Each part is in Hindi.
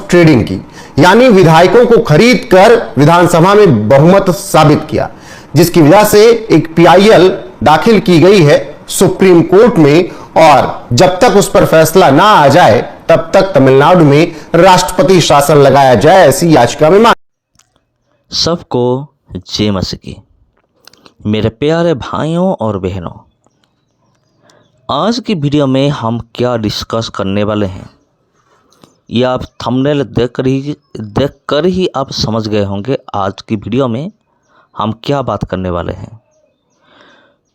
ट्रेडिंग की, यानी विधायकों को खरीद कर विधानसभा में बहुमत साबित किया, जिसकी वजह से एक पीआईएल दाखिल की गई है सुप्रीम कोर्ट में, और जब तक उस पर फैसला ना आ जाए तब तक तमिलनाडु में राष्ट्रपति शासन लगाया जाए, ऐसी याचिका में मांग। सबको जय मसीह की। मेरे प्यारे भाइयों और बहनों, आज की वीडियो में हम क्या डिस्कस करने वाले हैं ये आप थंबनेल देखकर ही आप समझ गए होंगे आज की वीडियो में हम क्या बात करने वाले हैं।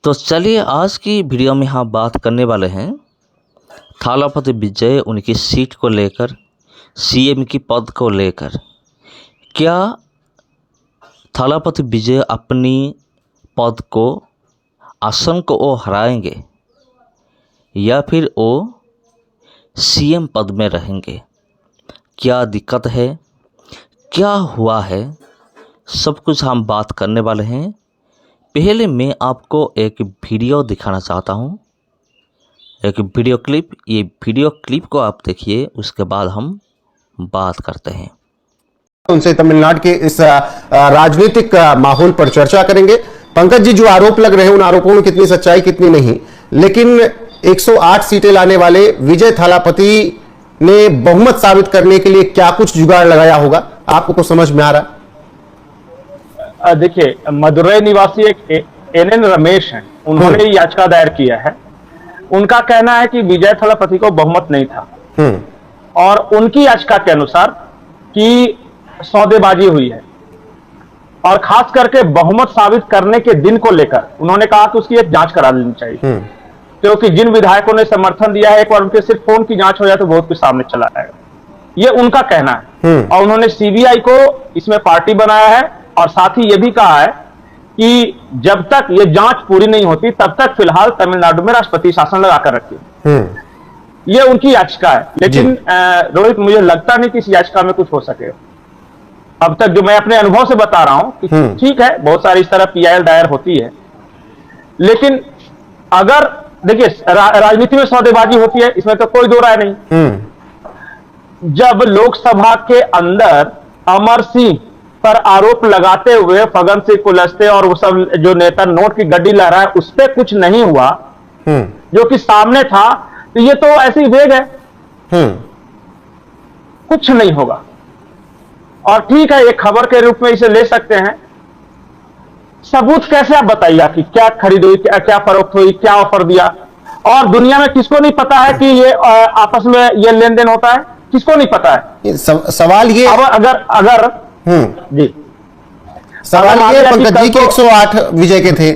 तो चलिए, आज की वीडियो में हम बात करने वाले हैं थालापति विजय उनकी सीट को लेकर, सीएम की पद को लेकर। क्या थालापति विजय अपनी पद को, आसन को वो हराएंगे या फिर वो सीएम पद में रहेंगे? क्या दिक्कत है, क्या हुआ है, सब कुछ हम बात करने वाले हैं। पहले मैं आपको एक वीडियो दिखाना चाहता हूं, एक वीडियो क्लिप। ये वीडियो क्लिप को आप देखिए, उसके बाद हम बात करते हैं। उनसे तमिलनाडु के इस राजनीतिक माहौल पर चर्चा करेंगे। पंकज जी, जो आरोप लग रहे हैं उन आरोपों में कितनी सच्चाई कितनी नहीं, लेकिन 108 सीटें लाने वाले विजय थालापति ने बहुमत साबित करने के लिए क्या कुछ जुगाड़ लगाया होगा, आपको कुछ समझ में आ रहा? देखिए, मदुरई निवासी एक एनएन रमेश हैं, उन्होंने याचिका दायर किया है। उनका कहना है कि विजय थालापति को बहुमत नहीं था और उनकी याचिका के अनुसार कि सौदेबाजी हुई है, और खास करके बहुमत साबित करने के दिन को लेकर उन्होंने कहा कि उसकी एक जांच करा लेनी चाहिए, क्योंकि जिन विधायकों ने समर्थन दिया है, एक बार उनके सिर्फ फोन की जांच हो जाए तो बहुत कुछ सामने चला आएगा। ये उनका कहना है। और उन्होंने सीबीआई को इसमें पार्टी बनाया है, और साथ ही ये भी कहा है कि जब तक ये जांच पूरी नहीं होती तब तक फिलहाल तमिलनाडु में राष्ट्रपति शासन लगाकर रखिए। ये उनकी याचिका है, लेकिन रोहित, मुझे लगता नहीं कि इस याचिका में कुछ हो सके। अब तक जो मैं अपने अनुभव से बता रहा हूं कि ठीक है, बहुत सारी इस तरह पीआईएल दायर होती है, लेकिन अगर देखिए राजनीति में सौदेबाजी होती है, इसमें तो कोई दो राय नहीं। जब लोकसभा के अंदर अमर सिंह पर आरोप लगाते हुए फगन सिंह कुलस्ते और वो सब जो नेता नोट की गड्डी लहराए, उस पर कुछ नहीं हुआ जो कि सामने था, तो ये तो ऐसी वेग है, कुछ नहीं होगा। और ठीक है, एक खबर के रूप में इसे ले सकते हैं। सबूत कैसे आप बताइए कि क्या खरीद हुई, क्या फरोख्त हुई, क्या ऑफर दिया? और दुनिया में किसको नहीं पता है कि ये आपस में ये लेन देन होता है? किसको नहीं पता है? सवाल ये, अब अगर जी, सवाल ये पंकज जी के 108 विजय के थे,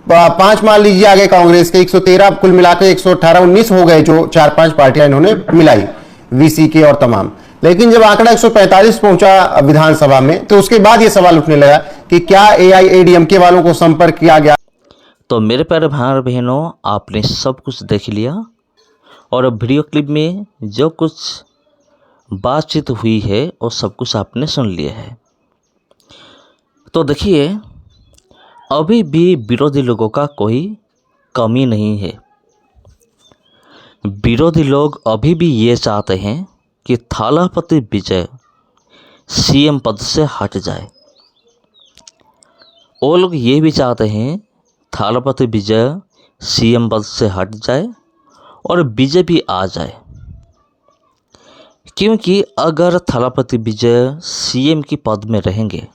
5 मान लीजिए आगे कांग्रेस के 113, कुल मिलाकर 118 19 हो गए, जो 4-5 पार्टियां इन्होंने मिलाई, वीसी के और तमाम। लेकिन जब आंकड़ा 145 पहुंचा विधानसभा में, तो उसके बाद यह सवाल उठने लगा कि क्या एआईएडीएमके वालों को संपर्क किया गया? तो मेरे प्यारे भाई और बहनों, आपने सब कुछ देख लिया, और वीडियो क्लिप में जो कुछ बातचीत हुई है वो सब कुछ आपने सुन लिया है। तो देखिए, अभी भी विरोधी लोगों का कोई कमी नहीं है। विरोधी लोग अभी भी ये चाहते हैं कि थालापति विजय सीएम पद से हट जाए। वो लोग ये भी चाहते हैं थालापति विजय सीएम पद से हट जाए और बीजेपी आ जाए, क्योंकि अगर थालापति विजय सीएम की पद में रहेंगे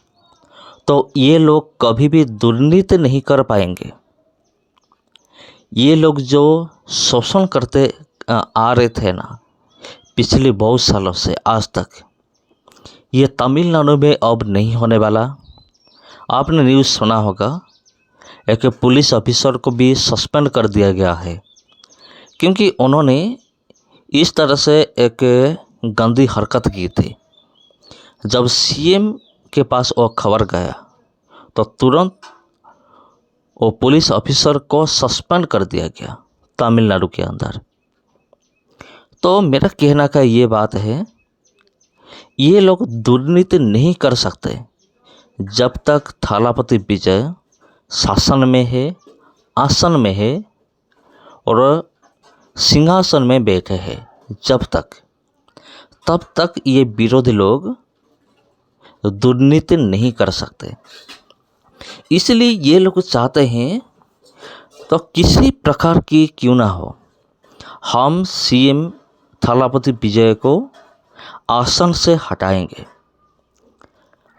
तो ये लोग कभी भी दुर्नीति नहीं कर पाएंगे। ये लोग जो शोषण करते आ रहे थे ना पिछले बहुत सालों से आज तक, ये तमिलनाडु में अब नहीं होने वाला। आपने न्यूज़ सुना होगा, एक पुलिस ऑफिसर को भी सस्पेंड कर दिया गया है, क्योंकि उन्होंने इस तरह से एक गंदी हरकत की थी। जब सीएम के पास वो खबर गया तो तुरंत वो पुलिस ऑफिसर को सस्पेंड कर दिया गया तमिलनाडु के अंदर। तो मेरा कहना का ये बात है, ये लोग दुर्नीति नहीं कर सकते जब तक थालापति विजय शासन में है, आसन में है और सिंहासन में बैठे हैं। जब तक तब तक ये विरोधी लोग दुर्नीति नहीं कर सकते। इसलिए ये लोग चाहते हैं तो किसी प्रकार की क्यों ना हो, हम सीएम थलापति विजय को आसन से हटाएंगे।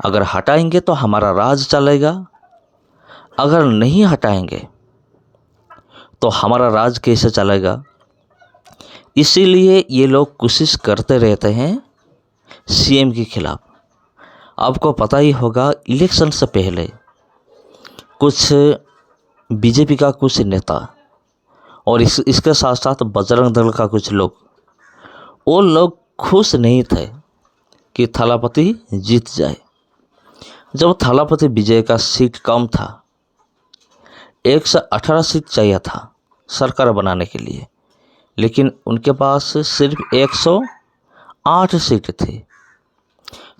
अगर हटाएंगे तो हमारा राज चलेगा, अगर नहीं हटाएंगे तो हमारा राज कैसे चलेगा। इसीलिए ये लोग कोशिश करते रहते हैं सीएम के खिलाफ। आपको पता ही होगा, इलेक्शन से पहले कुछ बीजेपी का कुछ नेता और इसके साथ साथ बजरंग दल का कुछ लोग, वो लोग खुश नहीं थे कि थलापति जीत जाए। जब थलापति विजय का सीट कम था, 118 सीट चाहिए था सरकार बनाने के लिए, लेकिन उनके पास सिर्फ 108 सीट थी।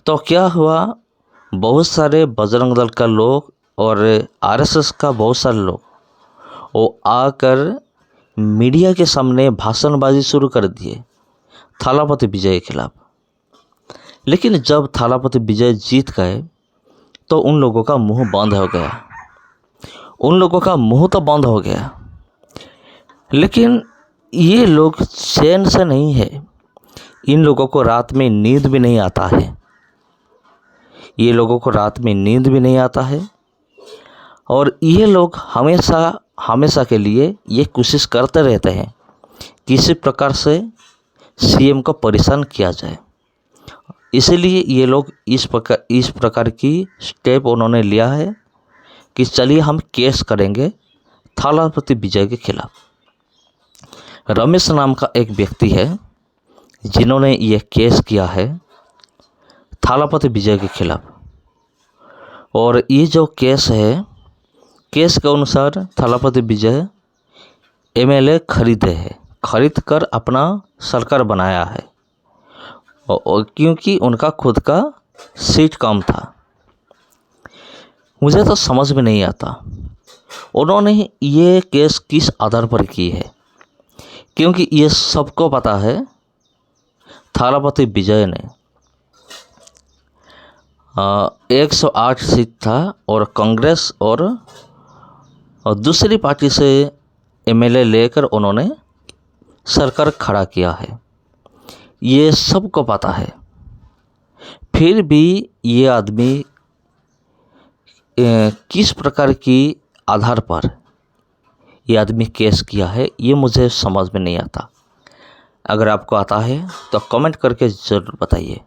तो क्या हुआ, बहुत सारे बजरंग दल का लोग और आरएसएस का बहुत सारे लोग वो आकर मीडिया के सामने भाषणबाजी शुरू कर दिए थलापति विजय के खिलाफ। लेकिन जब थलापति विजय जीत गए तो उन लोगों का मुंह बंद हो गया, उन लोगों का मुंह तो बंद हो गया। लेकिन ये लोग चैन से नहीं है, इन लोगों को रात में नींद भी नहीं आता है, ये लोगों को रात में नींद भी नहीं आता है। और ये लोग हमेशा के लिए ये कोशिश करते रहते हैं किसी प्रकार से सीएम को परेशान किया जाए। इसीलिए ये लोग इस प्रकार की स्टेप उन्होंने लिया है कि चलिए हम केस करेंगे थलापति विजय के खिलाफ। रमेश नाम का एक व्यक्ति है जिन्होंने ये केस किया है थलापति विजय के खिलाफ। और ये जो केस है, केस के अनुसार थलापति विजय एमएलए खरीदे हैं, खरीद कर अपना सरकार बनाया है, और क्योंकि उनका खुद का सीट कम था। मुझे तो समझ में नहीं आता उन्होंने ये केस किस आधार पर की है, क्योंकि ये सबको पता है थलापति विजय ने 108 सीट था और कांग्रेस और दूसरी पार्टी से एमएलए लेकर उन्होंने सरकार खड़ा किया है, ये सबको पता है। फिर भी ये आदमी किस प्रकार की आधार पर ये आदमी केस किया है, ये मुझे समझ में नहीं आता। अगर आपको आता है तो कमेंट करके ज़रूर बताइए।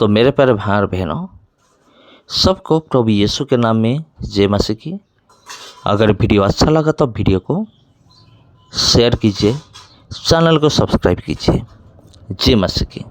तो मेरे प्यारे भाई और बहनों, सबको प्रभु यीशु के नाम में जय मसीह की। अगर वीडियो अच्छा लगा तो वीडियो को शेयर कीजिए, चैनल को सब्सक्राइब कीजिए। जय मसीह की।